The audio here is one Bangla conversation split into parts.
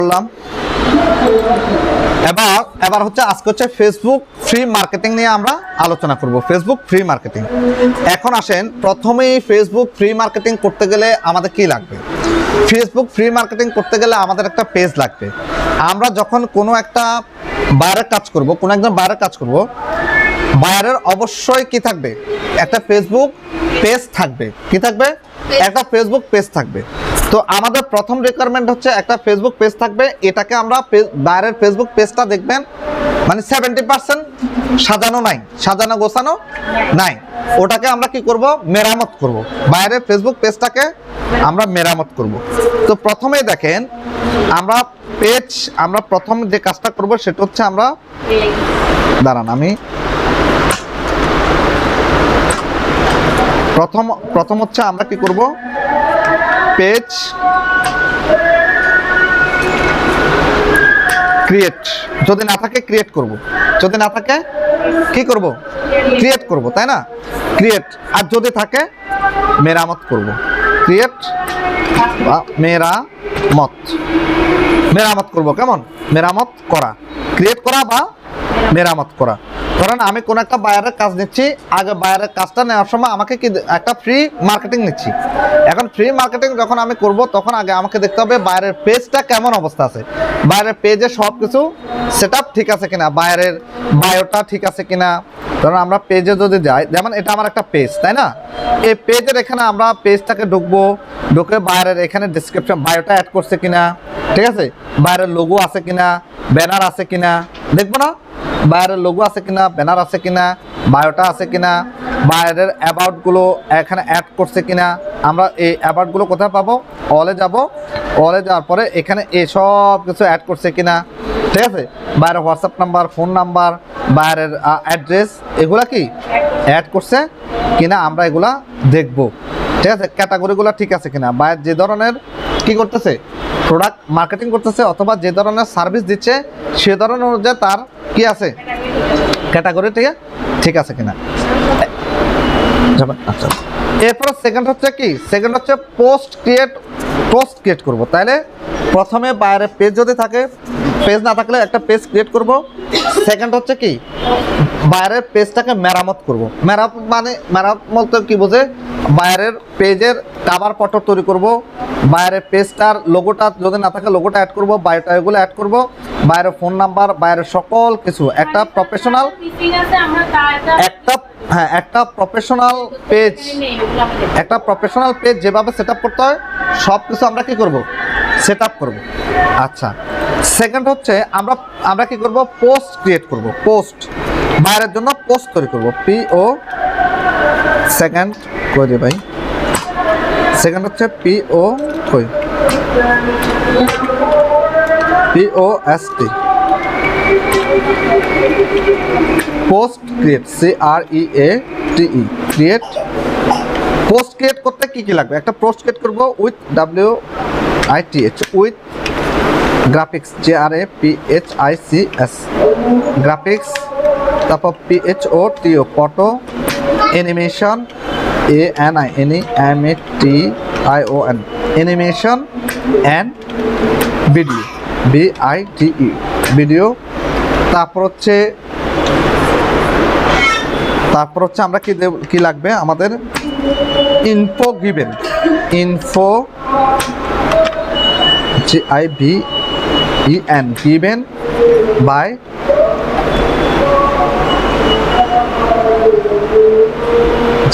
করলাম। এবার হচ্ছে আজকে হচ্ছে ফেসবুক ফ্রি মার্কেটিং নিয়ে আমরা আলোচনা করব। Facebook free marketing. এখন আসেন, প্রথমেই ফেসবুক ফ্রি মার্কেটিং করতে গেলে আমাদের কি লাগবে? ফেসবুক ফ্রি মার্কেটিং করতে গেলে আমাদের একটা পেজ লাগবে। আমরা যখন কোনো একটা বাইরের কাজ করব, কোনো একজন বাইরের কাজ করব, বাইরের অবশ্যই কি থাকবে? একটা ফেসবুক পেজ থাকবে। কি থাকবে? একটা ফেসবুক পেজ থাকবে। তো আমাদের প্রথম রিকোয়ারমেন্ট হচ্ছে একটা ফেসবুক পেজ থাকবে। এটাকে আমরা বাইরের ফেসবুক পেজটা দেখবেন মানে 70% সাজানো নাই, সাজানো গোছানো নাই। ওটাকে আমরা কি করব? মেরামত করব। বাইরের ফেসবুক পেজটাকে আমরা মেরামত করব। তো প্রথমেই দেখেন, আমরা প্রথম যে কাজটা করব সেটা হচ্ছে আমরা দাঁড়ান, আমি প্রথম হচ্ছে আমরা কি করব? পেজ ক্রিয়েট, যদি না থাকে ক্রিয়েট করব, যদি না থাকে কি করব? ক্রিয়েট করব, তাই না? ক্রিয়েট। আর যদি থাকে মেরামত করব। ক্রিয়েট বা মেরামত করব। কেমন? মেরামত করা, ক্রিয়েট করা বা মেরামত করা। ধরেন আমি কোন একটা বায়ারের কাজ নিচ্ছি, আগে বায়ারের কাজটা নেওয়ার সময় আমাকে কি একটা ফ্রি মার্কেটিং নিচ্ছি। এখন ফ্রি মার্কেটিং যখন আমি করব, তখন আগে আমাকে দেখতে হবে বায়ারের পেজটা কেমন অবস্থা আছে, বায়ারের পেজে সব কিছু সেটআপ ঠিক আছে কিনা, বায়ারের বায়োটা ঠিক আছে কিনা। ধরুন আমরা পেজে যদি যাই, যেমন এটা আমার একটা পেজ, তাই না? এই পেজের এখানে আমরা পেজটাকে ঢুকবো, ঢুকে বায়ারের এখানে ডেসক্রিপশন বায়োটা অ্যাড করছে কিনা, ঠিক আছে, বায়ারের লোগো আছে কিনা, ব্যানার আছে কিনা দেখবো না, বাইরের লোগো আছে কিনা, ব্যানার আছে কিনা, বায়োটা আছে কিনা, বাইরের অ্যাবাউটগুলো এখানে অ্যাড করছে কিনা। আমরা এই অ্যাবাউটগুলো কোথায় পাবো? অলে যাব, অলে যাওয়ার পরে এখানে এই সব কিছু অ্যাড করছে কিনা, ঠিক আছে। বাইরের হোয়াটসঅ্যাপ নাম্বার, ফোন নাম্বার, বাইরের অ্যাড্রেস, এগুলা কি অ্যাড করছে কিনা আমরা এগুলা দেখব, ঠিক আছে। ক্যাটাগরিগুলো ঠিক আছে কিনা, বাইরে যে ধরনের কি করতেছে প্রোডাক্ট মার্কেটিং করতেছে অথবা যে ধরনের সার্ভিস দিচ্ছে সে ধরনের অনুযায়ী তার কি আছে ক্যাটাগরি ঠিক আছে কিনা। আচ্ছা, এরপর সেকেন্ড হচ্ছে কি? সেকেন্ড হচ্ছে পোস্ট ক্রিয়েট করব। তাইলে প্রথমে বাইরের পেজ যদি থাকে, পেজ না থাকলে একটা পেজ ক্রিয়েট করব। সেকেন্ড হচ্ছে কি? বাইরের পেজটাকে মেরামত করব। মেরামত বলতে কি বোঝে? বাইরের পেজের কভার ফটো তৈরি করব, বাইরের পেজটার লোগোটা যদি না থাকে লোগোটা অ্যাড করব, বায়োটা এগুলো অ্যাড করব, বাইরের ফোন নাম্বার, বাইরের সকল কিছু একটা প্রফেশনাল পেজ যেভাবে সেটআপ করতে হয় সব কিছু আমরা কি করব? সেটআপ করব। আচ্ছা, সেকেন্ড হচ্ছে আমরা কি করব? পোস্ট ক্রিয়েট করব। পোস্ট বাইরের জন্য পোস্ট তৈরি করব। PO সেকেন্ড কই রে ভাই? সেকেন্ড হচ্ছে PO কই? POST post create, CREATE create. Post create করতে কি কি লাগবে? একটা পোস্ট ক্রিয়েট করব with WITH, with graphics, GRAPHICS graphics, তারপর PHOTO photo, animation, ANIMATION animation, and video, VIDE video. তারপর হচ্ছে আমরা কি লাগবে আমাদের? Info given, GIVEN given by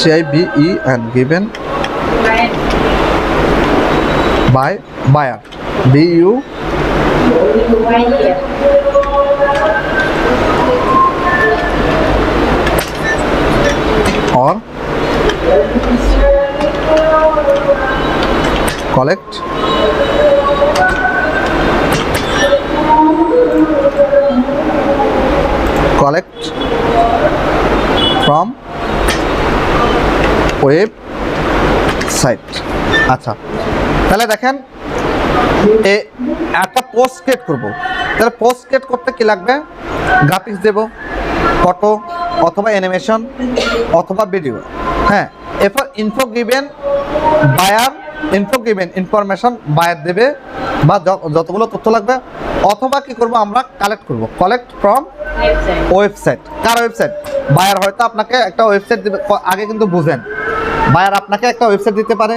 GIVEN given by buyer, BU or collect from website. আচ্ছা, তাহলে দেখেন একটা পোস্ট ক্রিয়েট করবো। তাহলে পোস্ট ক্রিয়েট করতে কি লাগবে? গ্রাফিক্স দেব, ফটো অথবা অ্যানিমেশন অথবা ভিডিও। হ্যাঁ, এরপর ইনফো গিভেন ইনফরমেশন বায়ার দেবে, বা যতগুলো তথ্য লাগবে, অথবা কি করব আমরা কালেক্ট ফ্রম ওয়েবসাইট। কার ওয়েবসাইট? বায়ার হয়তো আপনাকে একটা ওয়েবসাইট দিবে, আগে কিন্তু বুঝেন, বায়ার আপনাকে একটা ওয়েবসাইট দিতে পারে,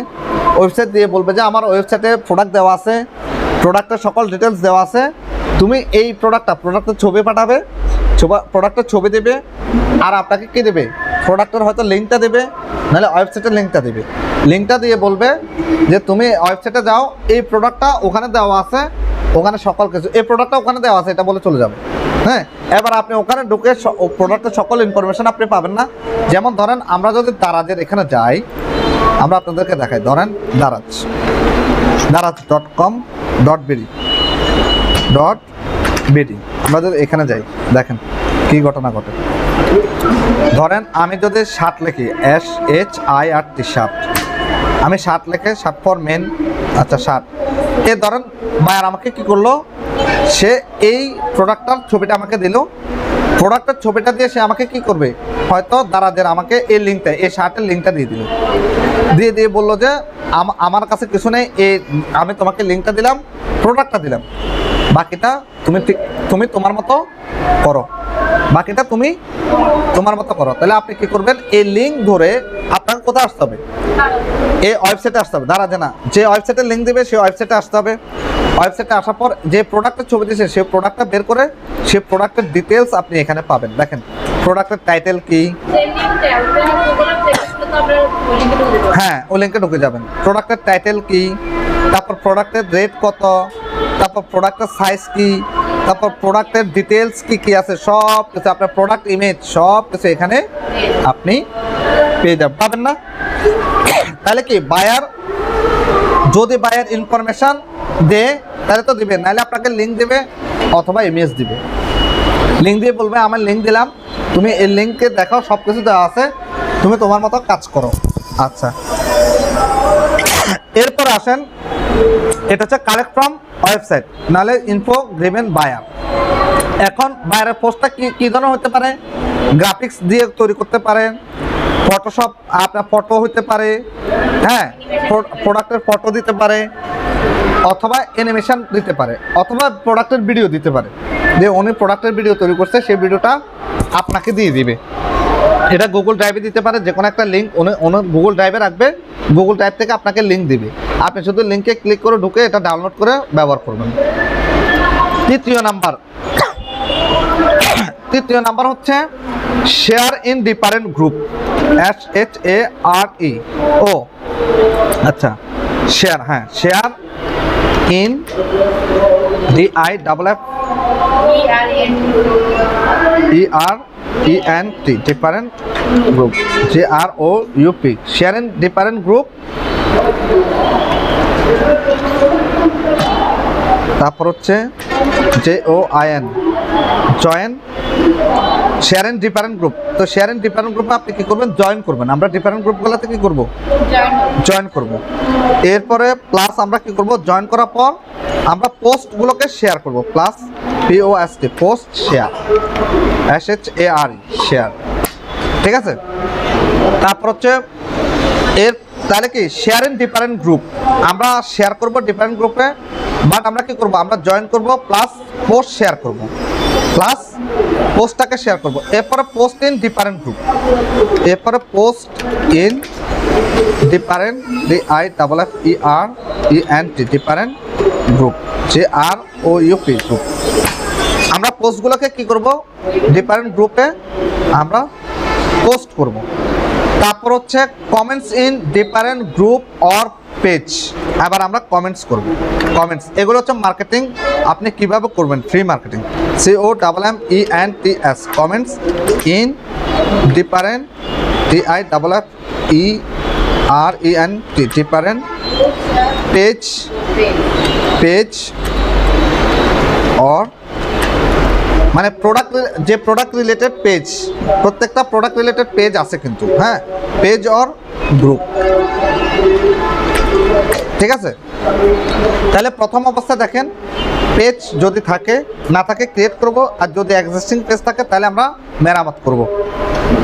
ওয়েবসাইট দিয়ে বলবে যে আমার ওয়েবসাইটে প্রোডাক্ট দেওয়া আছে, প্রোডাক্টের সকল ডিটেলস দেওয়া আছে, তুমি এই প্রোডাক্টের ছবি পাঠাবে, প্রোডাক্টের ছবি দেবে, আর আপনাকে কি দেবে? প্রোডাক্টের হয়তো লিঙ্কটা দেবে, নাহলে ওয়েবসাইটের লিঙ্কটা দেবে। লিঙ্কটা দিয়ে বলবে যে তুমি ওয়েবসাইটে যাও, এই প্রোডাক্টটা ওখানে দেওয়া আছে, ওখানে সকল কিছু, এই প্রোডাক্টটা ওখানে দেওয়া আছে, এটা বলে চলে যাবে। হ্যাঁ, এবার আপনি ওখানে ঢুকে প্রোডাক্টের সকল ইনফরমেশন আপনি পাবেন না। যেমন ধরেন আমরা যদি দারাজের এখানে যাই, আমরা আপনাদেরকে দেখাই, ধরেন daraz.com.bd আমরা যদি এখানে যাই, দেখেন কি ঘটনা ঘটে। ধরেন আমি যদি শার্ট লিখি, SHIRT শার্ট, আমি শার্ট লিখে, শার্ট ফর মেন, আচ্ছা শার্ট, এ ধরেন বায়ার আমাকে কি করলো, সে এই প্রোডাক্টটার ছবিটা আমাকে দিল, প্রোডাক্টের ছবিটা দিয়ে সে আমাকে কি করবে, হয়তো দারাজের আমাকে এই লিঙ্কটা, এই শার্টের লিঙ্কটা দিয়ে বললো যে আমার কাছে কিছু নেই, আমি তোমাকে লিঙ্কটা দিলাম, প্রোডাক্টটা দিলাম, বাকিটা তুমি তোমার মতো করো, বাকিটা তুমি তোমার মতো করো। তাহলে আপনি কি করবেন, এই লিঙ্ক ধরে আপনাকে কোথায় আসতে হবে? এই ওয়েবসাইটে আসতে হবে। দাঁড়াতে না, যে ওয়েবসাইটের লিঙ্ক দেবে সেই ওয়েবসাইটে আসতে হবে। ওয়েবসাইটে আসার পর যে প্রোডাক্টের ছবি দিয়েছে সেই প্রোডাক্টটা বের করে সেই প্রোডাক্টের ডিটেলস আপনি এখানে পাবেন। দেখেন প্রোডাক্টের টাইটেল কি, হ্যাঁ ওই লিঙ্কে ঢুকে যাবেন। প্রোডাক্টের টাইটেল কি, তারপর প্রোডাক্টের রেট কত, তারপর প্রোডাক্টের সাইজ কি, তারপর প্রোডাক্টের ডিটেলস কি আছে, সব কিছু আপনার প্রোডাক্ট ইমেজ সব কিছু এখানে আপনি পেয়ে যাবেন, পাবেন না? তাহলে কি বায়ার যদি বায়ার ইনফরমেশন দেয় তাহলে তো দিবে, নাহলে আপনাকে লিঙ্ক দেবে অথবা ইমেজ দিবে। লিঙ্ক দিয়ে বলবে আমার লিঙ্ক দিলাম, তুমি এই লিঙ্কে দেখাও, সব কিছু দেওয়া আছে, তুমি তোমার মতো কাজ করো। আচ্ছা, এরপর আসেন, এটা হচ্ছে কালেক্ট ফ্রম ওয়েবসাইট, নাহলে ইনফো ড্রিভেন বায়ার। এখন বায়ারের পোস্টটা কি ধরনের হতে পারে? গ্রাফিক্স দিয়ে তৈরি করতে পারেন, ফটোশপ, আপনার ফটো হতে পারে, হ্যাঁ প্রোডাক্টের ফটো দিতে পারে, অথবা অ্যানিমেশন দিতে পারে, অথবা প্রোডাক্টের ভিডিও দিতে পারে, যে উনি প্রোডাক্টের ভিডিও তৈরি করছে সেই ভিডিওটা আপনাকে দিয়ে দিবে। এটা গুগল ড্রাইভে দিতে পারে, যে কোনো একটা লিঙ্ক উনি গুগল ড্রাইভে রাখবে, গুগল ড্রাইভ থেকে আপনাকে লিঙ্ক দিবে, আপনি শুধু লিঙ্কে ক্লিক করে ঢুকে এটা ডাউনলোড করে ব্যবহার করবেন। তৃতীয় নাম্বার হচ্ছে share in different group, SHARE, ও আচ্ছা শেয়ার, হ্যাঁ share in DIFFERENT different group, GROUP, share in different group. তারপর হচ্ছে JOIN, join, share in different group. তো শেয়ার ইন ডিফারেন্ট গ্রুপে আপনি কি করবেন? জয়েন করবেন। আমরা ডিফারেন্ট গ্রুপগুলোতে কি করব? জয়েন করব। এরপরে প্লাস আমরা কি করব? জয়েন করার পর আমরা পোস্টগুলোকে শেয়ার করব, plus POST, post share, SHARE, share, ঠিক আছে? তারপর হচ্ছে এর তাহলে কি শেয়ার ইন ডিফারেন্ট গ্রুপ, আমরা শেয়ার করব ডিফারেন্ট গ্রুপে, বাট আমরা কি করব? আমরা জয়েন করব, প্লাস পোস্ট শেয়ার করব, প্লাস পোস্টটাকে শেয়ার করব। এরপরে পোস্ট ইন ডিফারেন্ট গ্রুপ, এরপরে post in different, DIFFERENT different group, GROUP group. আমরা পোস্টগুলোকে কি করব? ডিফারেন্ট গ্রুপে আমরা পোস্ট করব। তারপর হচ্ছে comments in different group or page, আবার আমরা কমেন্টস করব। কমেন্টস এগুলো হচ্ছে মার্কেটিং, আপনি কিভাবে করবেন, free marketing, COMMENTS, comments in different, DIFFERENT different page or, মানে প্রোডাক্ট রিলেটেড পেজ, প্রত্যেকটা প্রোডাক্ট রিলেটেড পেজ আছে কিন্তু, হ্যাঁ পেজ অর গ্রুপ, ঠিক আছে? তাহলে প্রথম অবস্থা দেখেন, পেজ যদি থাকে না থাকে ক্রিয়েট করব, আর যদি এক্সিস্টিং পেজ থাকে তাহলে আমরা মেরামত করব।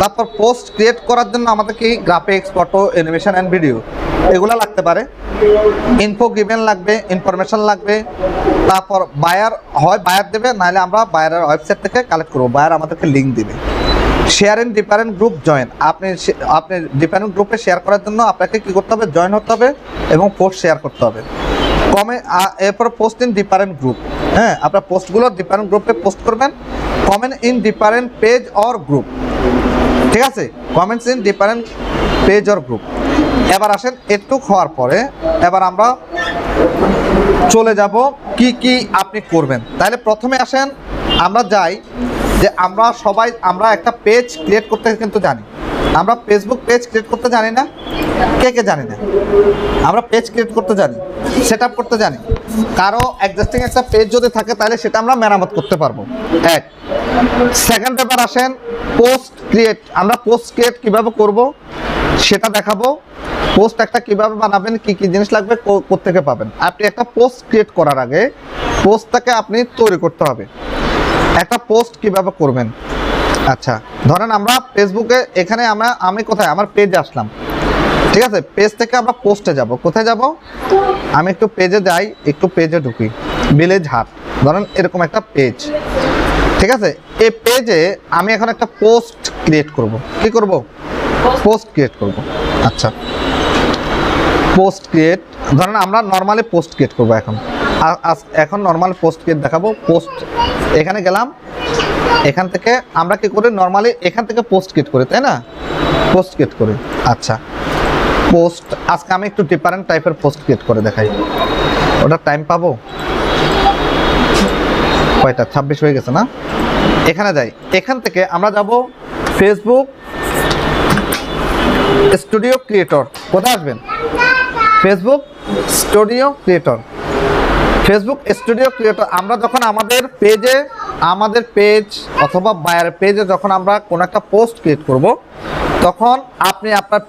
তারপর পোস্ট ক্রিয়েট করার জন্য আমাদের কি graphics, photo, animation and video এগুলো লাগতে পারে। ইনফো গিভেন লাগবে, ইনফরমেশন লাগবে। তারপর বায়ার হয় বায়ার দেবে, নাহলে আমরা বায়ারের ওয়েবসাইট থেকে কালেক্ট করবো, বায়ার আমাদেরকে লিঙ্ক দেবে। Share in different group join, আপনি ডিফারেন্ট গ্রুপে শেয়ার করার জন্য আপনাকে কী করতে হবে, জয়েন হতে হবে এবং পোস্ট শেয়ার করতে হবে। এরপর পোস্ট ইন ডিফারেন্ট গ্রুপ, হ্যাঁ আপনার পোস্টগুলো ডিফারেন্ট গ্রুপে পোস্ট করবেন। Comment in different page or group, ঠিক আছে, comments in different page or group. এবার আসেন একটু হওয়ার পরে এবার আমরা চলে যাব কি কি আপনি করবেন। তাহলে প্রথমে আসেন আমরা যাই যে আমরা একটা পেজ ক্রিয়েট করতে কিন্তু জানি। আমরা ফেসবুক পেজ ক্রিয়েট করতে জানি না? কে জানি না? আমরা পেজ ক্রিয়েট করতে জানি, সেট আপ করতে জানি। কারো এক্সিস্টিং একটা পেজ যদি থাকে তাহলে সেটা আমরা মেরামত করতে পারবো। এক সেকেন্ড ব্যাপার আসেন পোস্ট ক্রিয়েট। আমরা পোস্ট ক্রিয়েট কীভাবে করব সেটা দেখাবো। পোস্ট একটা কিভাবে বানাবেন, কি কি জিনিস লাগবে, কোত্থেকে পাবেন। আপনি একটা পোস্ট ক্রিয়েট করার আগে পোস্টটাকে আপনি তৈরি করতে হবে। একটা পোস্ট কিভাবে করবেন, আচ্ছা ধরেন আমরা ফেসবুকে এখানে আমি কোথায় আমার পেজে আসলাম, ঠিক আছে, পেজ থেকে আমরা পোস্টে যাব। কোথায় যাব, আমি একটু পেজে যাই, একটু পেজে ঢুকি, ভিলেজ হাট ধরেন এরকম একটা পেজ, ঠিক আছে। এই পেজে আমি এখন একটা পোস্ট ক্রিয়েট করব। কি করব, পোস্ট ক্রিয়েট করব। আচ্ছা পোস্ট ক্রিয়েট, ধরেন আমরা নর্মালি পোস্ট ক্রিয়েট করবো এখন নর্মাল পোস্ট ক্রিয়েট দেখাবো। পোস্ট এখানে গেলাম, এখান থেকে আমরা কি করি নর্মালি এখান থেকে পোস্ট ক্রিয়েট করি, তাই না, পোস্ট ক্রিয়েট করি। আচ্ছা পোস্ট আজকে আমি একটু ডিফারেন্ট টাইপের পোস্ট ক্রিয়েট করে দেখাই। ওটা টাইম পাবো কয়টা, 26 হয়ে গেছে না। এখানে যাই, এখান থেকে আমরা যাব ফেসবুক স্টুডিও ক্রিয়েটর। কোথায় আসবেন, Facebook studio creator. Facebook studio creator আমরা যখন আমাদের পেজ অথবা বায়ার পেজে যখন আমরা কোনো একটা পোস্ট ক্রিয়েট করব, তখন আপনি আপনার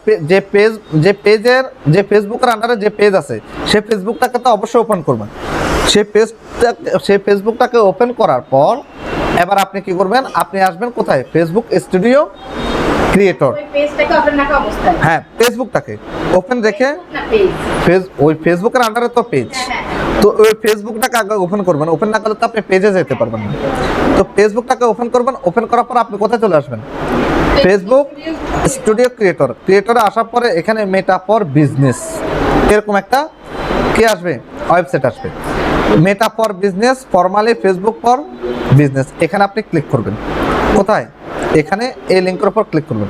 যে ফেসবুকের আন্ডারে যে পেজ আছে সেই ফেসবুকটাকে তো অবশ্যই ওপেন করবেন। সেই ফেসবুকটাকে ওপেন করার পর এবার আপনি কি করবেন, আপনি আসবেন কোথায়, ফেসবুক স্টুডিও ক্রিয়েটর। হ্যাঁ ফেসবুকটাকে ওপেন রেখে ওই ফেসবুকের আন্ডারে তো পেজ, তো ওই ফেসবুকটাকে আগে ওপেন করবেন। ওপেন না করলে তো আপনি পেজে যেতে পারবেন না। তো ফেসবুকটাকে ওপেন করবেন, ওপেন করার পর আপনি কোথায় চলে আসবেন, ফেসবুক স্টুডিও ক্রিয়েটরে আসার পরে এখানে মেটা ফর বিজনেস এরকম একটা কি আসবে, ওয়েবসাইট আসবে। Meta for business, formally Facebook for business, এখানে আপনি ক্লিক করবেন। কোথায়, এখানে এই লিঙ্কের উপর ক্লিক করবেন।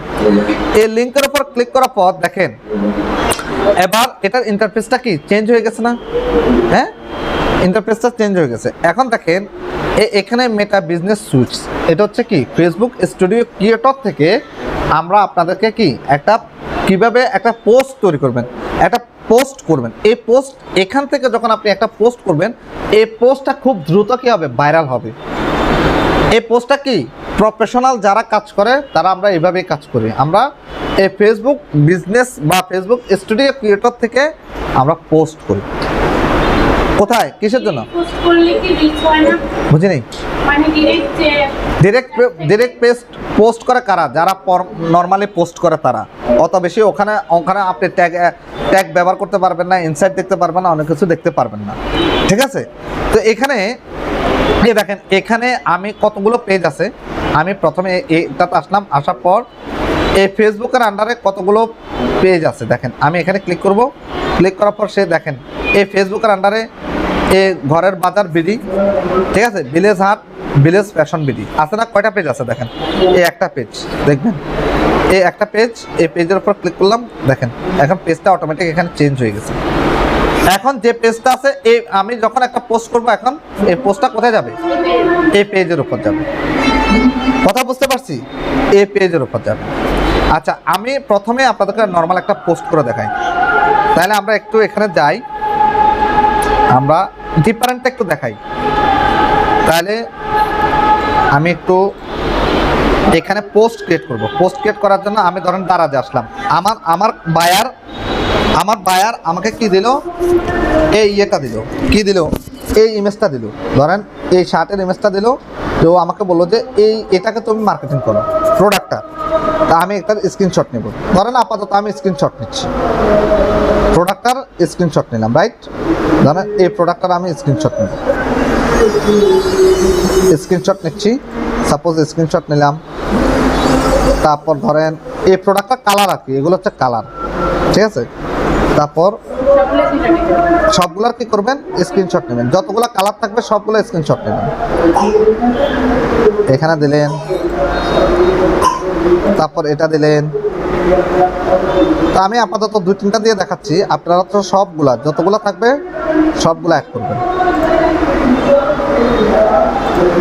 এই লিঙ্কের উপর ক্লিক করার পর দেখেন এবার এটার ইন্টারফেসটা কি চেঞ্জ হয়ে গেছে না, হ্যাঁ ইন্টারফেসটা চেঞ্জ হয়ে গেছে। এখন দেখেন এখানে মেটা বিজনেস সুইটস, এটা হচ্ছে কি ফেসবুক স্টুডিও ক্রিয়েটর থেকে আমরা আপনাদেরকে কি কিভাবে একটা পোস্ট তৈরি করবেন, একটা পোস্ট করবেন। এই পোস্ট এখান থেকে যখন আপনি একটা পোস্ট করবেন, এই পোস্টটা খুব দ্রুত কি হবে, ভাইরাল হবে। এই পোস্টটা কি প্রফেশনাল যারা কাজ করে তারা আমরা এইভাবেই কাজ করি। আমরা এই ফেসবুক বিজনেস বা ফেসবুক স্টুডিও ক্রিয়েটর থেকে আমরা পোস্ট করি। কোথায়, কিসের জন্য, বুঝিনি, ডিরেক্ট পোস্ট করে কারা, যারা নর্মালি পোস্ট করে তারা। অত বেশি ওখানে আপনি ট্যাগ ব্যবহার করতে পারবেন না, ইনসাইট দেখতে পারবেন না, অনেক কিছু দেখতে পারবেন না, ঠিক আছে। তো এখানে দেখেন এখানে আমি কতগুলো পেজ আছে। আমি প্রথমে এটাতে আসলাম, আসার পর এই ফেসবুকের আন্ডারে কতগুলো পেজ আছে দেখেন। আমি এখানে ক্লিক করব, ক্লিক করার পর সে দেখেন এই ফেসবুকের আন্ডারে এই ঘরের বাজার বিডি, ঠিক আছে, ভিলেজ হাট, ভিলেজ ফ্যাশন বিডি আছে না, কয়টা পেজ আছে দেখেন। এই একটা পেজ দেখবেন, এই একটা পেজ, এই পেজের উপর ক্লিক করলাম, দেখেন এখন পেজটা অটোমেটিক এখানে চেঞ্জ হয়ে গেছে। এখন যে পেজটা আছে আমি যখন একটা পোস্ট করব, এখন এই পোস্টটা কোথায় যাবে, এই পেজের উপর যাবে। কথা বুঝতে পারছি, এই পেজের উপর যাবে। আচ্ছা আমি প্রথমে আপনাদেরকে নর্মাল একটা পোস্ট করে দেখাই। তাহলে আমরা একটু এখানে যাই, আমরা ডিফারেন্টটা একটু দেখাই। তাহলে আমি একটু এখানে পোস্ট ক্রিয়েট করব। পোস্ট ক্রিয়েট করার জন্য আমি ধরেন দারাজে আসলাম। আমার বায়ার আমাকে কি দিল, এই ইয়েটা দিল, কি দিল, এই ইমেজটা দিল, ধরেন এই শার্টের ইমেজটা দিল। তো আমাকে বললো যে এটাকে তুমি মার্কেটিং করো, প্রোডাক্টটা তা আমি একটা স্ক্রিনশট নেব। ধরেন আপাতত আমি স্ক্রিনশট নিচ্ছি, প্রোডাক্টটার স্ক্রিনশট নিলাম, রাইট? ধরেন এই প্রোডাক্টটার আমি স্ক্রিনশট নেব, স্ক্রিনশট নিচ্ছি, সাপোজ স্ক্রিনশট নিলাম। তারপর ধরেন এই প্রোডাক্টটা কালার আর কি, এগুলো হচ্ছে কালার, ঠিক আছে? তারপর সবগুলার কি করবেন, স্ক্রিনশট নেবেন, যতগুলো কালার থাকবে সবগুলো স্ক্রিনশট নেবেন, এখানে দিলেন, তারপর এটা দিলেন। তো আমি আপাতত 2-3টা দিয়ে দেখাচ্ছি, আপনারা তো সবগুলা যতগুলো থাকবে সবগুলো অ্যাড করবেন।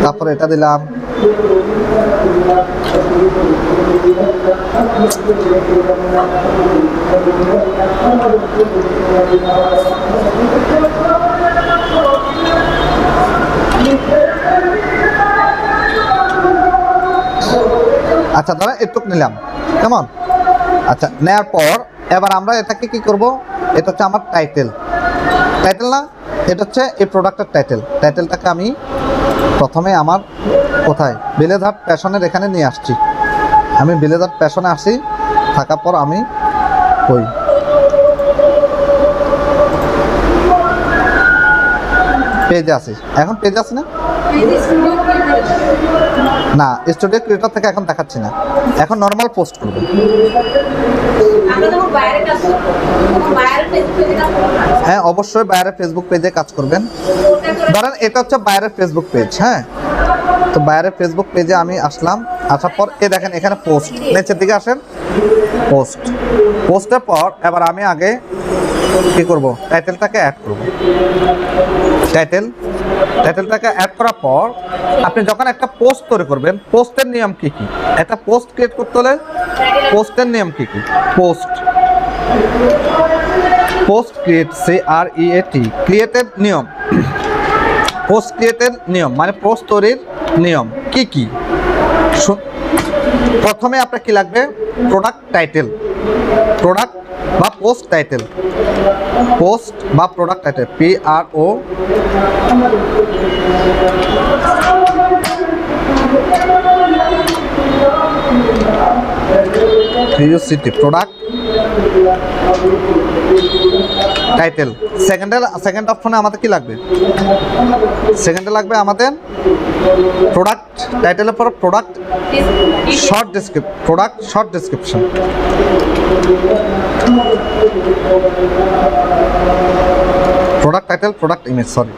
তারপর এটা দিলাম, আচ্ছা ধরেন একটু নিলাম, কেমন? আচ্ছা নেওয়ার পর এবার আমরা এটাকে কি করব, এটা হচ্ছে আমার টাইটেল, টাইটেল না, এটা হচ্ছে এই প্রোডাক্টের টাইটেল। টাইটেলটাকে আমি প্রথমে আমার কোথায়, ভিলেজ হাট প্যাশনের এখানে নিয়ে আসছি, আমি ভিলেজ হাট প্যাশনে আসি, থাকার পর আমি কই পেজে আসি, এখন পেজে আসি না, না স্টুডিও ক্রিয়েটর থেকে এখন দেখাচ্ছি না, এখন নর্মাল পোস্ট করব। হ্যাঁ অবশ্যই বাইরের ফেসবুক পেজে কাজ করবেন। ধরেন এটা হচ্ছে বাইরের ফেসবুক পেজ, হ্যাঁ, তো বাইরের ফেসবুক পেজে আমি আসলাম, আসার পর এ দেখেন এখানে পোস্ট, নিচের দিকে আসেন, পোস্ট, পোস্টের পর এবার আমি আগে কি করব, টাইটেলটাকে অ্যাড করব। টাইটেলটাকে অ্যাড করার পর আপনি যখন একটা পোস্ট তৈরি করবেন, পোস্টের নিয়ম কি কি, একটা পোস্ট ক্রিয়েট করতে হলে পোস্টের নিয়ম কি কি, পোস্ট ক্রিয়েট, CREAT, ক্রিয়েটের নিয়ম, পোস্ট ক্রিয়েটের নিয়ম মানে পোস্ট তৈরির নিয়ম কি কি। প্রথমে আপনার কি লাগবে, প্রোডাক্ট টাইটেল, প্রোডাক্ট বা পোস্ট টাইটেল, পোস্ট বা product title, PRO product title. Second অপশনে আমাদের কি লাগবে, সেকেন্ডে লাগবে আমাদের প্রোডাক্ট টাইটেলের পর product short description, product short description, product title, product image, sorry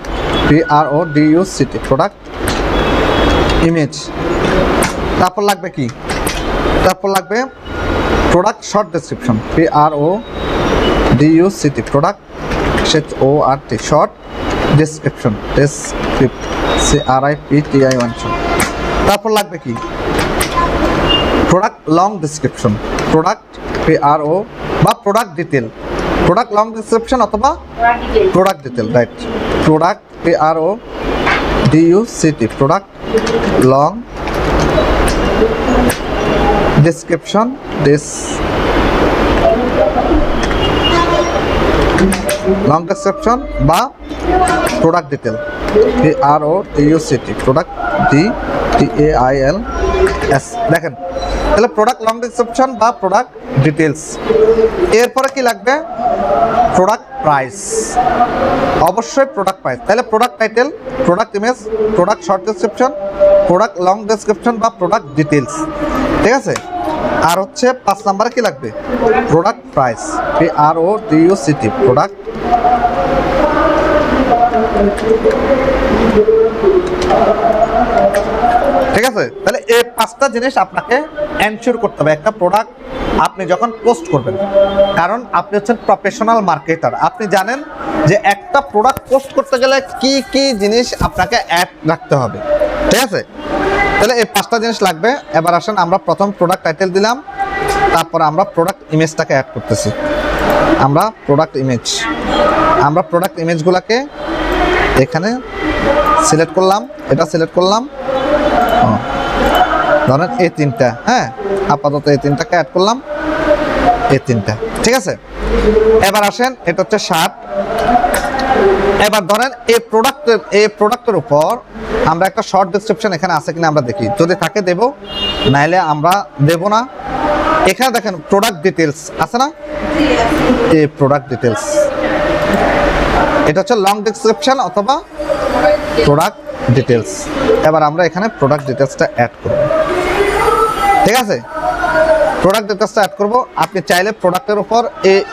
PRODUCT, product image. তারপর লাগবে কি, তারপর লাগবে product short description, PRODUCT, product SHORT, short description, CRIPTI1। তারপর লাগবে কি, product long description, product PRO বা product detail, product long description অথবা product detail, right? Product PRODUCT, product long description, long description বা product detail, PRODUCT, product DETAILS। দেখেন তাহলে প্রোডাক্ট লং ডেসক্রিপশন বা প্রোডাক্ট ডিটেলস। এরপরে কি লাগবে, প্রোডাক্ট প্রাইস, অবশ্যই প্রোডাক্ট প্রাইস। তাহলে product title, product image, product short description, product long description বা প্রোডাক্ট ডিটেলস, ঠিক আছে? আর হচ্ছে 5 নাম্বারে কি লাগবে, প্রোডাক্ট প্রাইস, PRODUCT, প্রোডাক্ট ঠিক আছে? তাহলে এই 5টা জিনিস আপনাকে এনশিওর করতে হবে একটা প্রোডাক্ট আপনি যখন পোস্ট করবেন, কারণ আপনি হচ্ছেন প্রফেশনাল মার্কেটার, আপনি জানেন যে একটা প্রোডাক্ট পোস্ট করতে গেলে কি কি জিনিস আপনাকে অ্যাড রাখতে হবে, ঠিক আছে? তাহলে এই 5টা জিনিস লাগবে। এবার আসেন আমরা প্রথম প্রোডাক্ট টাইটেল দিলাম, তারপর আমরা প্রোডাক্ট ইমেজটাকে অ্যাড করতেছি। আমরা প্রোডাক্ট ইমেজগুলোকে এখানে সিলেক্ট করলাম, এটা সিলেক্ট করলাম, ধরেন এই 3টা, হ্যাঁ, আপাতত এই 3টাকে অ্যাড করলাম, এই 3টা, ঠিক আছে? এবার আসেন এটা হচ্ছে শার্ট। এবার ধরেন এই প্রোডাক্টের উপর আমরা একটা শর্ট ডেসক্রিপশন এখানে আছে কিনা আমরা দেখি, যদি থাকে দেব, নাইলে আমরা দেব না। এখানে দেখেন প্রোডাক্ট ডিটেলস আছে না, এই প্রোডাক্ট ডিটেলস, এটা হচ্ছে লং ডেসক্রিপশন অথবা প্রোডাক্ট ডিটেলস। এবার আমরা এখানে প্রোডাক্ট ডিটেলসটা অ্যাড করব, ঠিক আছে। প্রোডাক্ট ডিটেলসটা অ্যাড করব। আপনি চাইলে প্রোডাক্টের উপর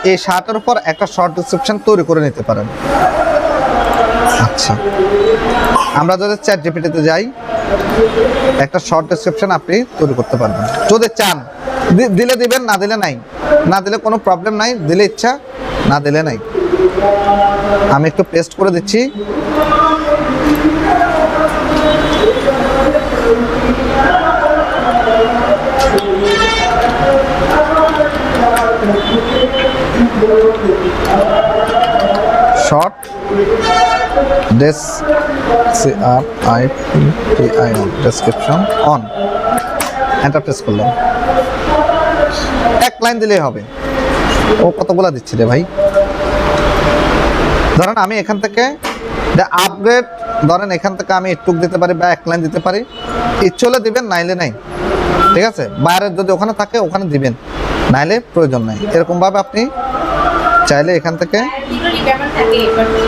এই শার্টের উপর একটা শর্ট ডেসক্রিপশন তৈরি করে নিতে পারেন। আচ্ছা, আমরা যদি চ্যাট জিপিটিতে যাই, একটা শর্ট ডেসক্রিপশন আপনি তৈরি করতে পারবেন যদি চান। দিলে দিবেন, না দিলে নাই, না দিলে কোনো প্রবলেম নাই, দিলে ইচ্ছা, না দিলে নাই। আমি একটু পেস্ট করে দিচ্ছি। Short description on, enter press করলাম। এক লাইন দিলেই হবে। ও কতগুলা দিচ্ছে রে ভাই। ধরেন আমি এখান থেকে আপগ্রেড, ধরেন এখান থেকে আমি একটু দিতে পারি বা এক লাইন দিতে পারি, ইচ্ছলে দিবেন, নাইলে নাই, ঠিক আছে। বাইরের যদি ওখানে থাকে ওখানে দিবেন, নাইলে প্রয়োজন নাই। এরকম ভাবে আপনি চাইলে এখান থেকে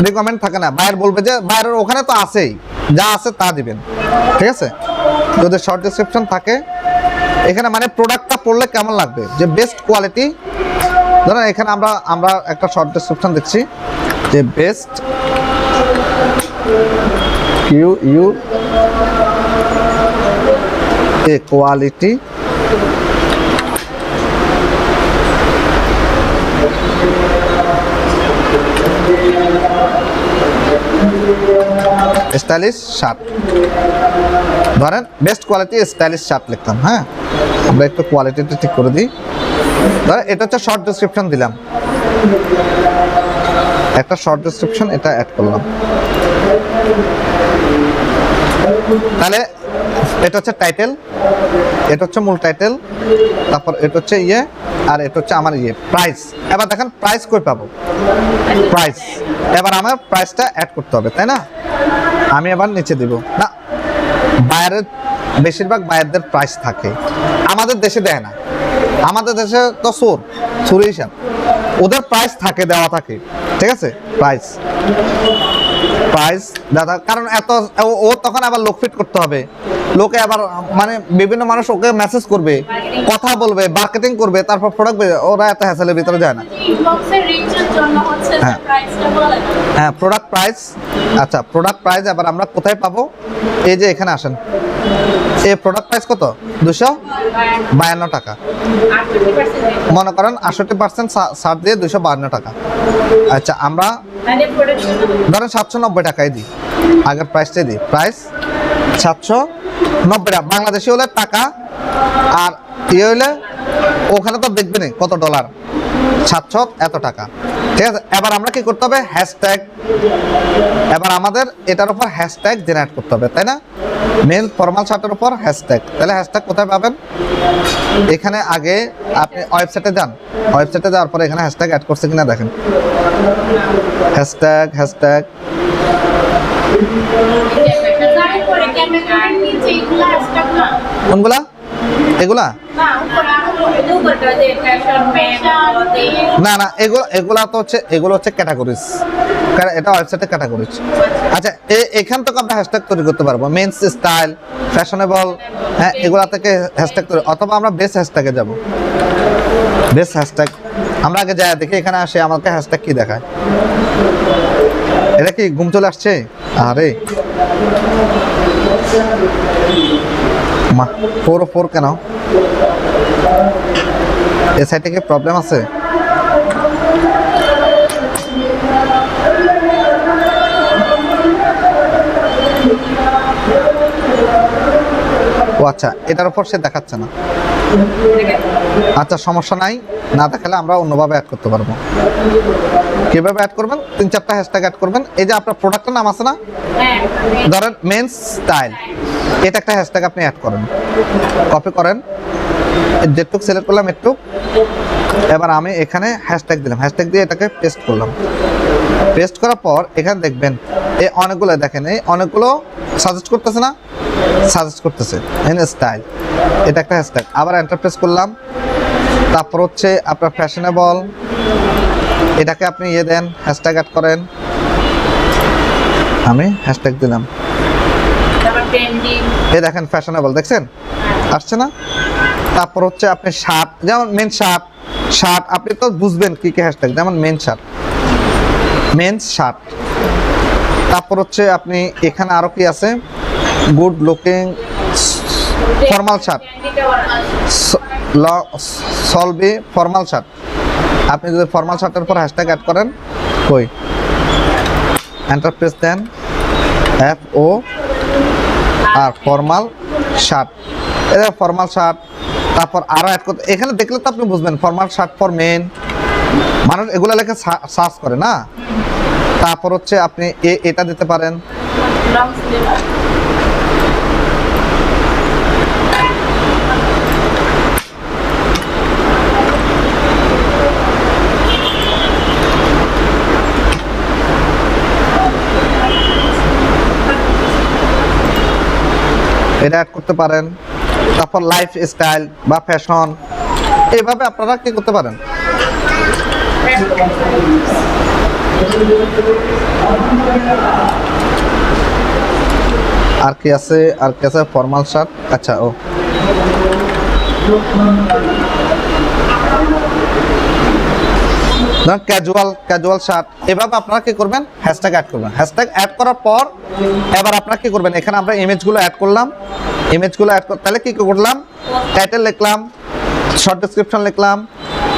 রিকমেন্ড থাকে না, বাইরে বলবে যে বাইরের ওখানে তো আছেই, যা আছে তা দিবেন, ঠিক আছে। যদি শর্ট ডেসক্রিপশন থাকে এখানে, মানে প্রোডাক্টটা পড়লে কেমন লাগবে, যে বেস্ট কোয়ালিটি। ধরেন এখানে আমরা একটা শর্ট ডেসক্রিপশন দেখছি যে বেস্ট কোয়ালিটি স্টাইলিশ শার্ট। ধরেন বেস্ট কোয়ালিটি স্টাইলিশ শার্ট লিখতাম। হ্যাঁ, আমরা একটু কোয়ালিটিটা ঠিক করে দিই। ধরেন এটা হচ্ছে শর্ট ডেসক্রিপশন দিলাম, একটা শর্ট ডেসক্রিপশন এটা অ্যাড করলাম। তাহলে এটা হচ্ছে টাইটেল, এটা হচ্ছে মূল টাইটেল, তারপর এটা হচ্ছে ইয়ে, আর এটা হচ্ছে আমার ইয়ে প্রাইস। এবার দেখেন প্রাইস কই পাবো, প্রাইস। এবার আমার প্রাইসটা অ্যাড করতে হবে, তাই না। আমি এবার নিচে দিব না, বাইরের বেশিরভাগ বাইরের প্রাইস থাকে, আমাদের দেশে দেয় না। আমাদের দেশে তো চোর হিসাব, ওদের প্রাইস থাকে, দেওয়া থাকে, ঠিক আছে। প্রাইস দাদা, কারণ এত ও তখন আবার লোক ফিট করতে হবে, লোকে আবার মানে বিভিন্ন মানুষ ওকে মেসেজ করবে, কথা বলবে, মার্কেটিং করবে, তারপর প্রোডাক্ট, ওরা এত হ্যাসেলের ভিতরে যায় না। হ্যাঁ, প্রোডাক্ট প্রাইস। আচ্ছা, প্রোডাক্ট প্রাইস এবার আমরা কোথায় পাবো, এই যে এখানে আসেন। এই প্রোডাক্ট প্রাইস কত, 252 টাকা। মনে করেন 68% ছাড় দিয়ে 252 টাকা। আচ্ছা, আমরা ধরেন 790 টাকায় দিই, আগের প্রাইসটাই দিই। প্রাইস 790 টাকা, বাংলাদেশি হলে টাকা, আর ইয়ে হলে ওখানে তো দেখবেন কত ডলার, 700 এত টাকা, ঠিক আছে। এবার আমরা কি করতে হবে, হ্যাশট্যাগ। এবার আমাদের এটার উপর হ্যাশট্যাগ জেনারেট করতে হবে, তাই না। মেন ফর্মাল শার্টের উপর হ্যাশট্যাগ। তাহলে হ্যাশট্যাগ কোথায় পাবেন, এখানে আগে আপনি ওয়েবসাইটে যান, ওয়েবসাইটে যাওয়ার পরে এখানে হ্যাশট্যাগ অ্যাড করছে কিনা দেখেন। হ্যাশট্যাগ কোনগুলা, এগুলা না না, এগুলা তো হচ্ছে, এগুলো হচ্ছে ক্যাটাগরিজ, এটা ওয়েবসাইটে ক্যাটাগরিজ। আচ্ছা, এখান থেকে আমরা হ্যাশট্যাগ তৈরি করতে পারবো, মেন্স স্টাইল, ফ্যাশনেবল, হ্যাঁ, এগুলা থেকে হ্যাশট্যাগ তৈরি, অথবা আমরা বেস হ্যাশট্যাগে যাব। বেস হ্যাশট্যাগ আমরা আগে যাই, দেখি এখানে আসে আমাকে হ্যাশট্যাগ কি দেখায়। এটা কি ঘুম চলে আসছে, আরে মা 404 কেন, এ সাইটে কি প্রবলেম আছে। ও আচ্ছা, এটার উপর সে দেখাচ্ছে না। আচ্ছা, সমস্যা নাই, না দেখালে আমরা অন্যভাবে অ্যাড করতে পারবো। কিভাবে অ্যাড করবেন, 3-4টা হ্যাশট্যাগ অ্যাড করবেন। এই যে আপনার প্রোডাক্টের নাম আছে না, ধরেন মেন্স স্টাইল, এটা একটা হ্যাশট্যাগ আপনি অ্যাড করেন, কপি করেন, যেটুক সিলেক্ট করলাম একটু। এবার আমি এখানে হ্যাশট্যাগ দিলাম, হ্যাশট্যাগ দিয়ে এটাকে পেস্ট করলাম। পেস্ট করার পর এখানে দেখবেন এই অনেকগুলো, দেখেন এই অনেকগুলো সাজেস্ট করতেছে না, সাজেস্ট করতেছে এন স্টাইল, এটা একটা হ্যাশট্যাগ। আবার এন্টার প্রেস করলাম, তারপর হচ্ছে আপনার ফ্যাশনেবল, এটাকে আপনি ইয়ে দেন, হ্যাশট্যাগ অ্যাড করেন, আমি হ্যাশট্যাগ দিলাম, এই দেখেন ফ্যাশনেবল, দেখছেন আসছে না? তারপর হচ্ছে আপনি শার্ট, যেমন মেন শার্ট, শার্ট আপনি তো বুঝবেন কি কি হ্যাশট্যাগ, যেমন মেন শার্ট, মেন্স শার্ট। তারপর হচ্ছে আপনি এখানে আরো কি আছে, গুড লুকিং ফর্মাল শার্ট, সলভি ফর্মাল শার্ট, আপনি যদি ফর্মাল শার্টের উপর হ্যাশট্যাগ অ্যাড করেন, কই এন্টার প্রেস দেন, F O R formal shirt, এটা ফর্মাল শার্ট। তারপর আরো অ্যাড করতে, এখানে দেখলে তো আপনি বুঝবেন ফর্মাল শার্ট ফর মেন, মানুষ এগুলো লেখে সার্চ করে না। তারপর হচ্ছে আপনি এটা দিতে পারেন, এটা অ্যাড করতে পারেন। তারপর লাইফ স্টাইল বা ফ্যাশন, এইভাবে আপনারা কি করতে পারেন। আর কি আছে, আর কি আছে, ফর্মাল শার্ট, আচ্ছা ও ক্যাজুয়াল, ক্যাজুয়াল শার্ট, এভাবে আপনারা কি করবেন, হ্যাশট্যাগ অ্যাড করবেন। হ্যাশট্যাগ অ্যাড করার পর এবার আপনারা কি করবেন, এখানে আমরা ইমেজগুলো অ্যাড করলাম, ইমেজগুলো অ্যাড তাহলে কি করলাম, টাইটেল লিখলাম, শর্ট ডেসক্রিপশন লিখলাম,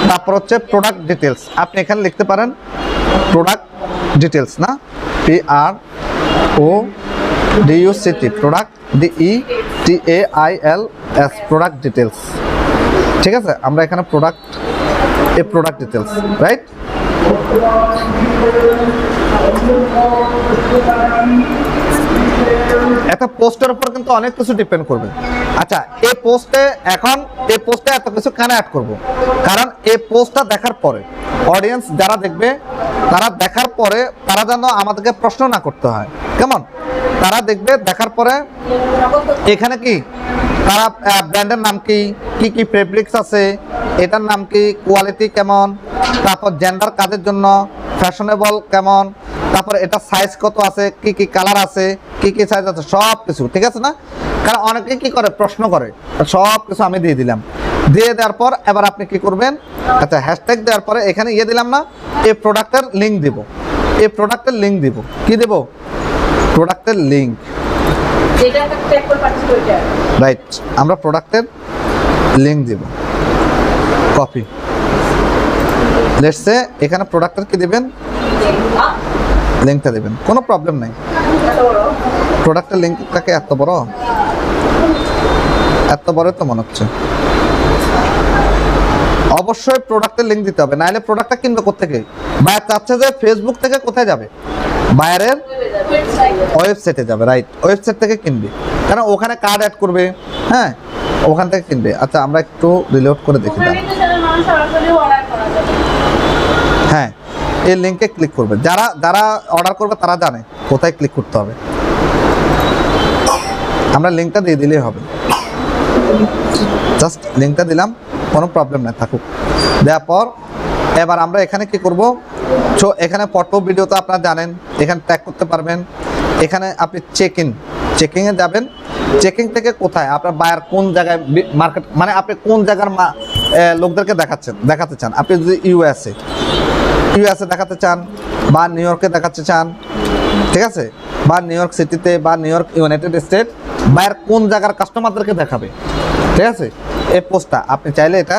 তারপর হচ্ছে প্রোডাক্ট ডিটেলস, আপনি এখানে লিখতে পারেন প্রোডাক্ট ডিটেলস, না P R O D U C T, product DETAILS, product details, ঠিক আছে। আমরা এখানে প্রোডাক্ট ডিটেলস, রাইট। একটা পোস্টের উপর কিন্তু অনেক কিছু ডিপেন্ড করবে। আচ্ছা, এই পোস্টে এত কিছু কেন অ্যাড করব, কারণ এই পোস্টটা দেখার পরে অডিয়েন্স যারা দেখবে, তারা দেখার পরে তারা যেন আমাদেরকে প্রশ্ন না করতে হয়, কেমন, তারা দেখবে দেখার পরে এখানে কি তারা ব্র্যান্ডের নাম কি, কি কি ফেব্রিক্স আছে, এটার নাম কি, কোয়ালিটি কেমন, তারপর জেন্ডার কাদের জন্য, ফ্যাশনেবল কেমন, তারপর এটা সাইজ কত আছে, কি কি কালার আছে, কি কি সাইজ আছে, সব কিছু, ঠিক আছে না। কারণ অনেকে কি করে, প্রশ্ন করে, সব কিছু আমি দিয়ে দিলাম। দিয়ে দেওয়ার পর এবার আপনি কি করবেন, আচ্ছা হ্যাশট্যাগ দেওয়ার পরে এখানে ইয়ে দিলাম না, এই প্রোডাক্টের লিঙ্ক দিব, এই প্রোডাক্টের লিঙ্ক দিব, কি দেব, প্রোডাক্টের লিঙ্ক, রাইট। আমরা প্রোডাক্টের লিঙ্ক দিব, কপি, লেটস সে এখানে প্রোডাক্টের কি দিবেন, লিঙ্কটা দিবেন, কোনো প্রবলেম নাই। প্রোডাক্টের লিঙ্কটাকে এত বড় তো মনে হচ্ছে, অবশ্যই প্রোডাক্টের লিঙ্ক দিতে হবে, নাহলে প্রোডাক্টটা কিনবে কোত্থেকে, বায়ার চাচ্ছে যে ফেসবুক থেকে কোথায় যাবে, বায়ারের ওয়েবসাইটে যাবে, রাইট, ওয়েবসাইট থেকে কিনবে, কারণ ওখানে কার্ড অ্যাড করবে, হ্যাঁ ওখান থেকে কিনবে। আচ্ছা আমরা একটু রিলোড করে দেখি, হ্যাঁ এই লিঙ্কে ক্লিক করবে, যারা অর্ডার করবে তারা জানে কোথায় ক্লিক করতে হবে, আমরা লিঙ্কটা দিয়ে দিলেই হবে, জাস্ট লিঙ্কটা দিলাম, কোনো প্রবলেম নাই, থাকুক। দেওয়ার পর এবার আমরা এখানে কি করব, এখানে ফটো ভিডিও তো আপনারা জানেন, এখানে ট্যাগ করতে পারবেন। এখানে আপনি চেকিংয়ে যাবেন, চেকিং থেকে কোথায় আপনার বায়ার কোন জায়গায় মার্কেট, মানে আপনি কোন জায়গার লোকদেরকে দেখাতে চান, আপনি যদি ইউএসএ দেখাতে চান বা নিউ ইয়র্কে দেখাতে চান, ঠিক আছে, বা নিউ ইয়র্ক সিটিতে বা new York United State, buyer কোন জায়গার কাস্টমারদেরকে দেখাবে, ঠিক আছে, এই পোস্টটা আপনি চাইলে এটা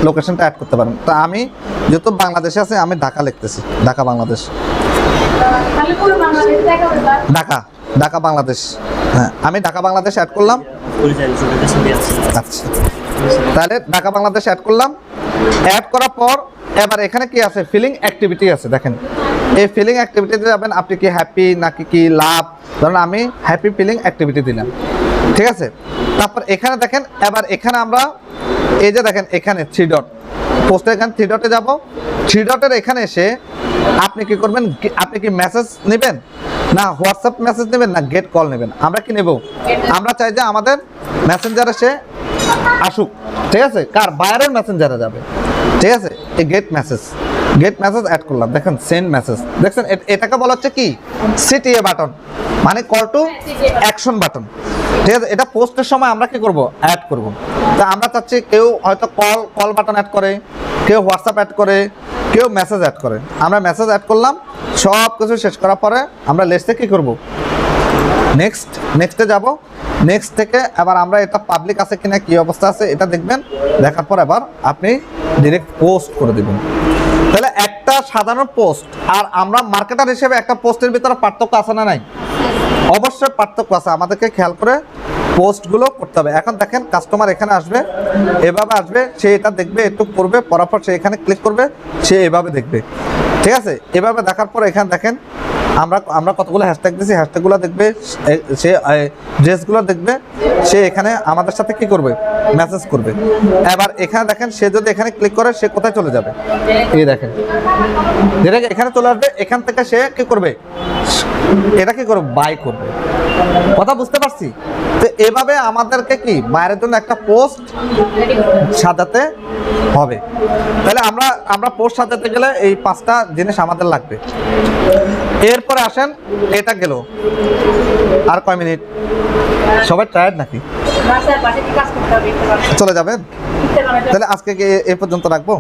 লোকেশনটা অ্যাড করতে পারেন। তো আমি যেহেতু বাংলাদেশে আছে, আমি ঢাকা লিখতেছি, ঢাকা বাংলাদেশ, ঢাকা বাংলাদেশ, হ্যাঁ আমি ঢাকা বাংলাদেশ অ্যাড করলাম, আচ্ছা তাহলে ঢাকা বাংলাদেশ অ্যাড করলাম। অ্যাড করার পর এবার এখানে কি আছে, ফিলিং অ্যাক্টিভিটি আছে, দেখেন এই ফিলিং অ্যাক্টিভিটিতে যাবেন, আপনি কি হ্যাপি নাকি কি লাভ, ধরুন আমি হ্যাপি ফিলিং অ্যাক্টিভিটি দিলাম, ঠিক আছে। তারপর এখানে দেখেন, এবার এখানে আমরা এই যে দেখেন এখানে 3 ডট, পোস্টে এখানে 3 ডটে যাব, 3 ডটের এখানে এসে আপনি কি করবেন, আপনি কি মেসেজ নেবেন না হোয়াটসঅ্যাপ মেসেজ নেবেন না গেট কল নেবেন, আমরা কি নেব, আমরা চাই যে আমাদের মেসেঞ্জারে সে আসুক, ঠিক আছে, কার বায়ারের মেসেঞ্জারে যাবে। ঠিক আছে, এই গেট মেসেজ অ্যাড করলাম, দেখেন সেন্ড মেসেজ, দেখছেন এটাকে বলা হচ্ছে কি সিটিএ বাটন, মানে কল টু অ্যাকশন বাটন। ঠিক আছে, এটা পোস্টের সময় আমরা কি করব, অ্যাড করব। তা আমরা চাচ্ছি কেউ হয়তো কল বাটন অ্যাড করে, কেউ হোয়াটসঅ্যাপ অ্যাড করে, কেউ মেসেজ অ্যাড করে। আমরা মেসেজ অ্যাড করলাম, সব কিছু শেষ করার পরে আমরা লেস্টে কি করব, নেক্সটে যাব। নেক্সট থেকে আবার আমরা এটা পাবলিক আছে কিনা, কি অবস্থা আছে এটা দেখবেন, দেখার পর আবার আপনি ডিরেক্ট পোস্ট করে দিবেন। তাহলে একটা সাধারণ পোস্ট আর আমরা মার্কেটার হিসেবে একটা পোস্টের ভিতরে পার্থক্য আছে না নাই? অবশ্যই পার্থক্য আছে, আমাদেরকে খেয়াল করে পোস্টগুলো করতে হবে। এখন দেখেন কাস্টমার এখানে আসবে, এভাবে আসবে, সে এটা দেখবে, একটু করবে, পড়ার পর সে এখানে ক্লিক করবে, সে এভাবে দেখবে। ঠিক আছে, এভাবে দেখার পর এখানে দেখেন আমরা কতগুলো হ্যাশট্যাগ দিয়েছি, হ্যাশট্যাগুলো দেখবে, সে ড্রেসগুলো দেখবে, সে এখানে আমাদের সাথে কি করবে, মেসেজ করবে। এবার এখানে দেখেন সে যদি এখানে ক্লিক করে সে কোথায় চলে যাবে, এই দেখেন ডিরেক্ট এখানে চলে আসবে। এখান থেকে সে কি করবে, এটা কি করবে, বাই করবে। কথা বুঝতে পারছি? তো এভাবে আমাদেরকে কি বাইরের জন্য একটা পোস্ট সাজাতে হবে। তাহলে আমরা পোস্ট সাজাতে গেলে এই 5টা জিনিস আমাদের লাগবে। এরপরে আসেন, এটা গেল, আর কয় মিনিট? সবাই টায়ার্ড নাকি? চলে যাবেন? তাহলে আজকে কি এই পর্যন্ত রাখবো?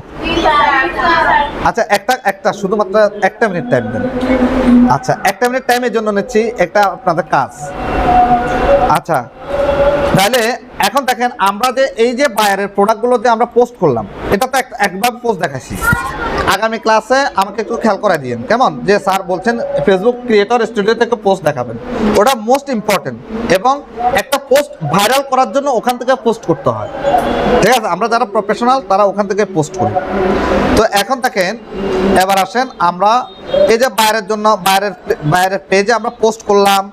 আচ্ছা, একটা শুধুমাত্র 1 মিনিট টাইম দেন। আচ্ছা, 1 মিনিট টাইমের জন্য নিচ্ছি একটা আপনাদের কাজ। আচ্ছা, তাহলে এখন দেখেন আমরা যে এই যে বায়ারের প্রোডাক্টগুলো যে আমরা পোস্ট করলাম, এটা তো একভাবে পোস্ট দেখাচ্ছি। আগামী ক্লাসে আমাকে একটু খেয়াল করাই দিয়েন, কেমন? যে স্যার বলছেন ফেসবুক ক্রিয়েটর স্টুডিও থেকে পোস্ট দেখাবেন, ওটা মোস্ট ইম্পর্টেন্ট। এবং একটা পোস্ট ভাইরাল করার জন্য ওখান থেকে পোস্ট করতে হয়। ঠিক আছে, আমরা যারা প্রফেশনাল তারা ওখান থেকে পোস্ট করি। তো এখন দেখেন, এবার আসেন আমরা এই যে বাইরের পেজে আমরা পোস্ট করলাম,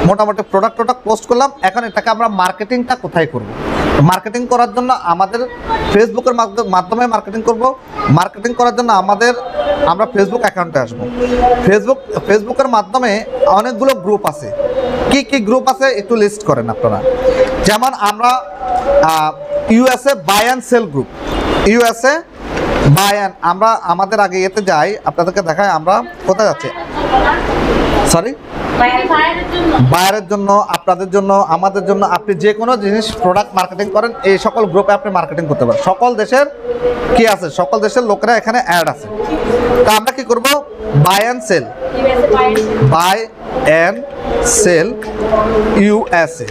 মোটামুটি প্রোডাক্ট পোস্ট করলাম। এখন এটাকে আমরা মার্কেটিংটা কোথায় করব? মার্কেটিং করার জন্য আমাদের ফেসবুকের মাধ্যমে মার্কেটিং করব। মার্কেটিং করার জন্য আমরা ফেসবুক অ্যাকাউন্টে আসব। ফেসবুকের মাধ্যমে অনেকগুলো গ্রুপ আছে। কি গ্রুপ আছে একটু লিস্ট করেন আপনারা। যেমন আমরা USA buy and sell group, USA buy and, আমরা আমাদের আগে এতে যাই, আপনাদেরকে দেখাই আমরা কোথায় যাচ্ছি। সরি, বায়ারের জন্য, আপনাদের জন্য, আমাদের জন্য, আপনি যে কোনো জিনিস প্রোডাক্ট মার্কেটিং করেন এই সকল গ্রুপে আপনি মার্কেটিং করতে পারেন। সকল দেশের কি আছে, সকল দেশের লোকেরা এখানে অ্যাড আছে। তা আমরা কি করব, বাই অ্যান্ড সেল ইউএসএ,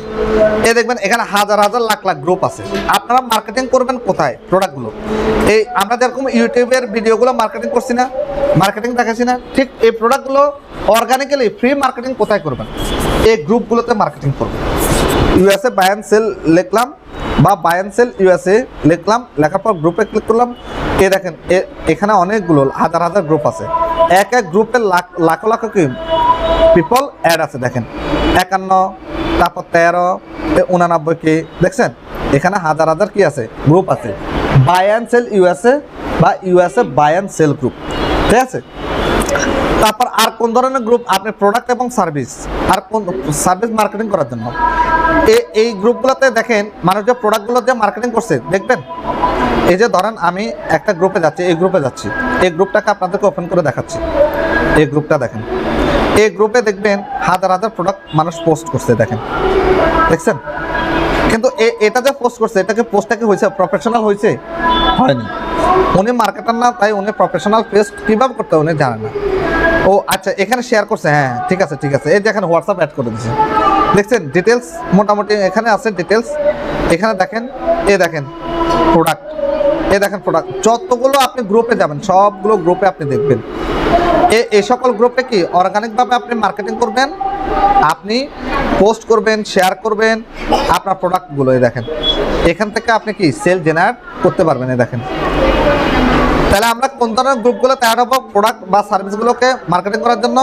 এ দেখবেন এখানে হাজার লাখ গ্রুপ আছে। আপনারা মার্কেটিং করবেন কোথায় প্রোডাক্টগুলো? এই আমরা যেরকম ইউটিউবের ভিডিওগুলো মার্কেটিং করছি না, মার্কেটিং দেখাচ্ছি না, ঠিক এই প্রোডাক্টগুলো অর্গানিক্যালি ফ্রি মার্কেটিং কোথায় করবেন? এই গ্রুপগুলোতে মার্কেটিং করবেন। ইউএসএ বাই অ্যান্ড সেল লিখলাম, বা বাই অ্যান্ড সেল ইউএসএ লিখলাম, লেখার পর গ্রুপে ক্লিক করলাম। এ দেখেন এখানে অনেকগুলো হাজার গ্রুপ আছে। এক গ্রুপে লাখ কি পিপল অ্যাড আছে। দেখেন 51, তারপর 13, 89 কি দেখছেন? এখানে হাজার কি আছে, গ্রুপ আছে। বাই অ্যান্ড সেল ইউএসএ বা USA buy and sell group. ঠিক আছে, তারপর আর কোন ধরনের গ্রুপ? আপনি প্রোডাক্ট এবং সার্ভিস, আর কোন সার্ভিস মার্কেটিং করার জন্য এই গ্রুপগুলোতে দেখেন মানুষ যে প্রোডাক্টগুলো যে মার্কেটিং করছে দেখবেন। এই যে ধরেন আমি একটা গ্রুপে যাচ্ছি, এই গ্রুপে যাচ্ছি, এই গ্রুপটাকে আপনাদেরকে ওপেন করে দেখাচ্ছি। এই গ্রুপটা দেখেন, এই গ্রুপে দেখবেন হাজার প্রোডাক্ট মানুষ পোস্ট করছে, দেখছেন? কিন্তু এটা যে পোস্ট করছে, পোস্টটাকে হয়েছে প্রফেশনাল হয়েছে? হয়নি। উনি মার্কেটার না, তাই উনি প্রফেশনাল পেস্ট কীভাবে করতে উনি জানেন না। ও আচ্ছা, এখানে শেয়ার করছে, হ্যাঁ ঠিক আছে। এই যে এখানে হোয়াটসঅ্যাপ অ্যাড করে দিয়েছে, দেখছেন? ডিটেলস মোটামুটি এখানে আছে ডিটেলস। এখানে দেখেন, দেখেন প্রোডাক্ট, দেখেন প্রোডাক্ট। যতগুলো আপনি গ্রুপে যাবেন সবগুলো গ্রুপে আপনি দেখবেন। এই সকল গ্রুপে কি অর্গানিকভাবে আপনি মার্কেটিং করবেন, আপনি পোস্ট করবেন, শেয়ার করবেন আপনার প্রোডাক্টগুলো। দেখেন এখান থেকে আপনি কি সেল জেনারেট করতে পারবেন। দেখেন, তাহলে আমরা কোন ধরনের গ্রুপগুলো তৈরি হবো প্রোডাক্ট বা সার্ভিসগুলোকে মার্কেটিং করার জন্য?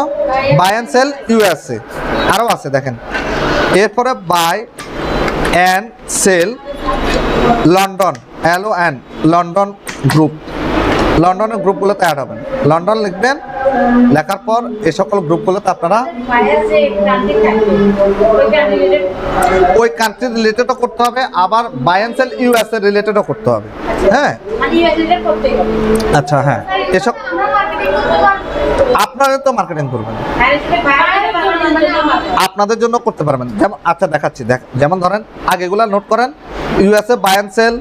বাই অ্যান্ড সেল ইউএসএ, আরও আছে দেখেন। এরপরে buy and sell London, LON, London group. লন্ডনের গ্রুপগুলো তৈরি হবেন, লন্ডন লিখবেন, লেখার পর এই সকল গ্রুপগুলোতে আপনারা ওই কান্ট্রি রিলেটেডও করতে হবে, আবার বাই অ্যান্ড সেল ইউএসএ রিলেটেডও করতে হবে। হ্যাঁ, আচ্ছা, হ্যাঁ, এসব আপনারা তো মার্কেটিং করবেন, আপনাদের জন্য করতে পারবেন। যেমন আচ্ছা দেখাচ্ছি, যেমন ধরেন আগে এগুলা নোট করেন, USA buy and sell,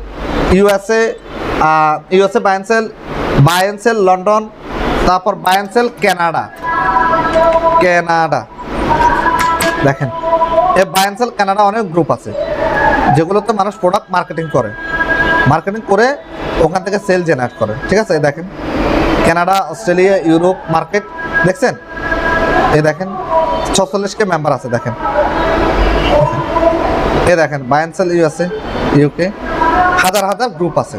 USA buy and sell London, তারপর বাই অ্যান্ড সেল কানাডা। দেখেন এই বাই অ্যান্ড সেল কানাডা অনেক গ্রুপ আছে যেগুলোতে মানুষ প্রোডাক্ট মার্কেটিং করে ওখান থেকে সেল জেনারেট করে। ঠিক আছে, দেখেন কানাডা, অস্ট্রেলিয়া, ইউরোপ মার্কেট দেখছেন, এই দেখেন 46 মেম্বার আছে। দেখেন এই দেখেন buy and sell USA, UK, হাজার গ্রুপ আছে।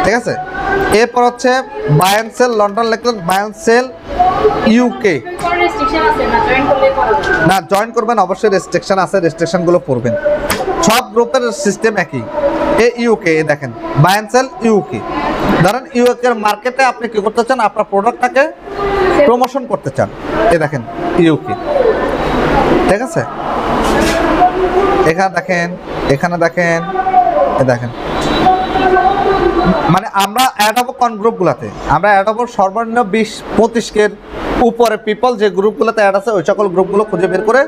ঠিক আছে, এরপর হচ্ছে বাই অ্যান্ড সেল লন্ডন লিখলেন, বাই অ্যান্ড সেল ইউকে। না, জয়েন করবেন অবশ্যই, রেস্ট্রিকশন আছে, রেস্ট্রিকশনগুলো পড়বেন। সব গ্রুপের সিস্টেম একই। ইউকে দেখেন বাই অ্যান্ড সেল ইউকে। ধরেন ইউকে মার্কেটে আপনি কি করতে চান, আপনার প্রোডাক্টটাকে প্রমোশন করতে চান, এই দেখেন ইউকে। ঠিক আছে, এখানে দেখেন এই দেখেন, মানে আমরা অ্যাড হবো কোন গ্রুপগুলোতে, আমরা অ্যাড হবো সর্বনিম্ন 20-25 উপরে পিপল যে গ্রুপগুলোতে অ্যাড আছে ওই সকল গ্রুপগুলো খুঁজে বের করে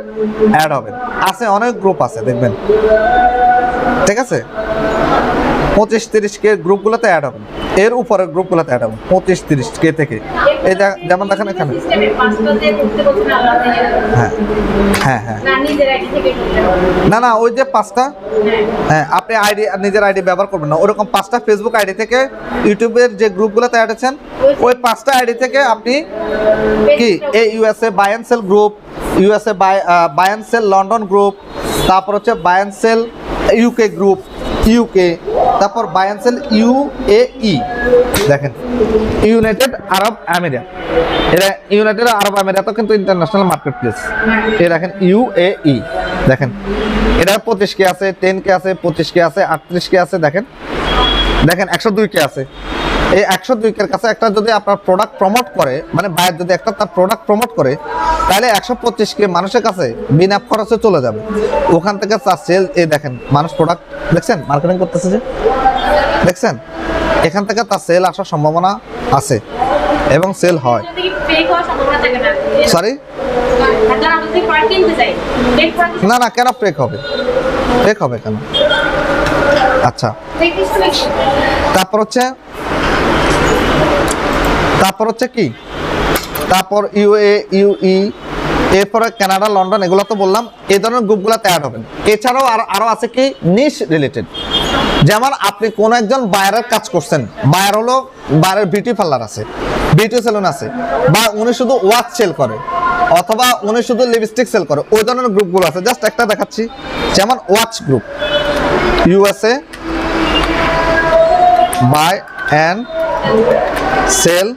অ্যাড হবেন। আছে অনেক গ্রুপ আছে দেখবেন। ঠিক আছে, 25-30 গ্রুপগুলোতে অ্যাড হবেন, এর উপরের গ্রুপগুলোতে অ্যাড হবেন 25-30 থেকে। এই যেমন দেখেন এখানে, হ্যাঁ, না ওই যে 5টা, হ্যাঁ, আপনি আইডি নিজের আইডি ব্যবহার করবেন না, ওরকম 5টা ফেসবুক আইডি থেকে ইউটিউবের যে গ্রুপগুলোতে অ্যাড আছেন ওই 5টা আইডি থেকে আপনি কি এই USA buy and sell group, USA buy and sell London group, তারপর হচ্ছে buy and sell UK group, UK, তারপর বাই অ্যান্ড সেল ইউএই। দেখেন ইউনাইটেড আরব আমিরাত, এটা ইউনাইটেড আরব আমিরাতও কিন্তু ইন্টারন্যাশনাল মার্কেট প্লেস। এই দেখেন ইউএই, দেখেন এটা 25 আছে, 10 আছে, 25 আছে, 38 আছে। দেখেন 102 আছে। এই 102 কাছে একটা যদি আপনার প্রোডাক্ট প্রমোট করে, মানে বায়ার যদি একটা তার প্রোডাক্ট প্রমোট করে, তাহলে 125 মানুষের কাছে বিনা খরচে চলে যাবে। ওখান থেকে তার সেল, এই দেখেন মানুষ প্রোডাক্ট দেখছেন মার্কেটিং করতেছে যে, দেখছেন এখান থেকে তার সেল আসার সম্ভাবনা আছে এবং সেল হয়। সরি, না কেন ফেক হবে কেন? আচ্ছা, তারপর হচ্ছে কি, তারপর ইউই, এরপরে কানাডা, লন্ডন, এগুলো তো বললাম। এই ধরনের গ্রুপগুলোতে অ্যাড হবেন। এছাড়াও আরো আছে কি নিশ রিলেটেড, যেমন আপনি কোন একজন বায়ারের কাজ করছেন, বায়ার হলো বায়ারের বিউটি পার্লার আছে, বিউটি সেলুন আছে, বা উনি শুধু ওয়াচ সেল করে অথবা উনি শুধু লিপস্টিক সেল করে, ওই ধরনের গ্রুপগুলো আছে। জাস্ট একটা দেখাচ্ছি, যেমন watch group, USA buy and sell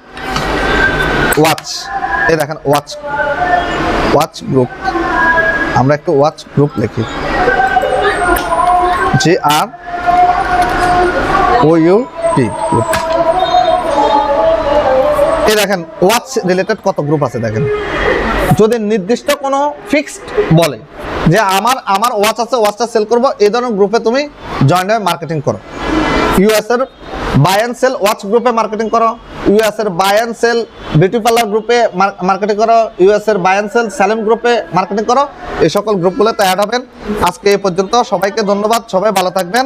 watch. এই দেখেন ওয়াচ গ্রুপ, আমরা একটু ওয়াচ গ্রুপ লিখি, GROUP গ্রুপ। এই দেখেন ওয়াচ রিলেটেড কত গ্রুপ আছে। দেখেন যদি নির্দিষ্ট কোনো ফিক্সড বলে যে আমার ওয়াচ আছে, ওয়াচটা সেল করবো, এই ধরনের গ্রুপে তুমি জয়েন হয়ে মার্কেটিং করো। ইউএসএর বাই অ্যান্ড সেল ওয়াচ গ্রুপে মার্কেটিং করো, ইউএসএর buy and sell beauty parlour গ্রুপে মার্কেটিং করো, ইউএসএর বাই অ্যান্ড সেল স্যালুন গ্রুপে মার্কেটিং করো। এই সকল গ্রুপগুলোতে অ্যাড হবেন। আজকে এই পর্যন্ত, সবাইকে ধন্যবাদ, সবাই ভালো থাকবেন।